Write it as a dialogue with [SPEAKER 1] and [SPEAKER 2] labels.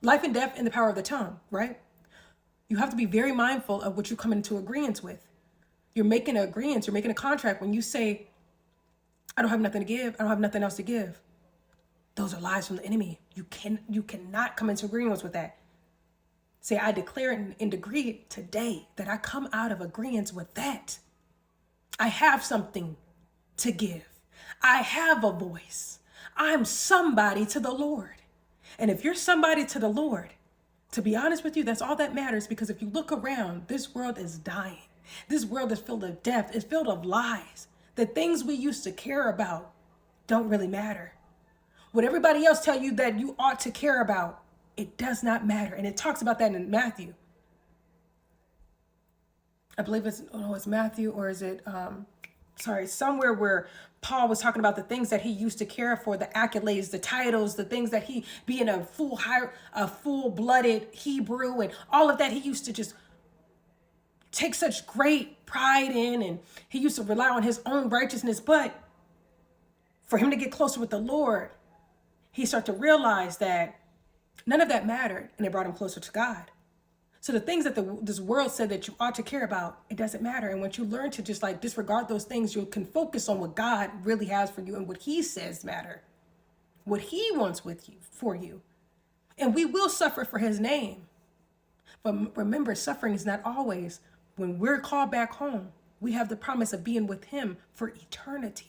[SPEAKER 1] Life and death in the power of the tongue, right? You have to be very mindful of what you come into agreement with. You're making an agreement, you're making a contract when you say, I don't have nothing to give, I don't have nothing else to give. Those are lies from the enemy. You cannot come into agreements with that. Say, I declare and decree today that I come out of agreements with that. I have something to give. I have a voice. I'm somebody to the Lord. And if you're somebody to the Lord, to be honest with you, that's all that matters, because if you look around, this world is dying. This world is filled of death. It's filled of lies. The things we used to care about don't really matter. What everybody else tell you that you ought to care about, it does not matter. And it talks about that in Matthew. I believe it's Matthew, or is it, somewhere where Paul was talking about the things that he used to care for, the accolades, the titles, the things that he, being a full-blooded Hebrew and all of that, he used to just take such great pride in, and he used to rely on his own righteousness. But for him to get closer with the Lord, he started to realize that none of that mattered, and it brought him closer to God. So the things that this world said that you ought to care about, it doesn't matter. And once you learn to just like disregard those things, you can focus on what God really has for you and what he says matter, what he wants for you. And we will suffer for his name. But remember, suffering is not always. When we're called back home, we have the promise of being with him for eternity.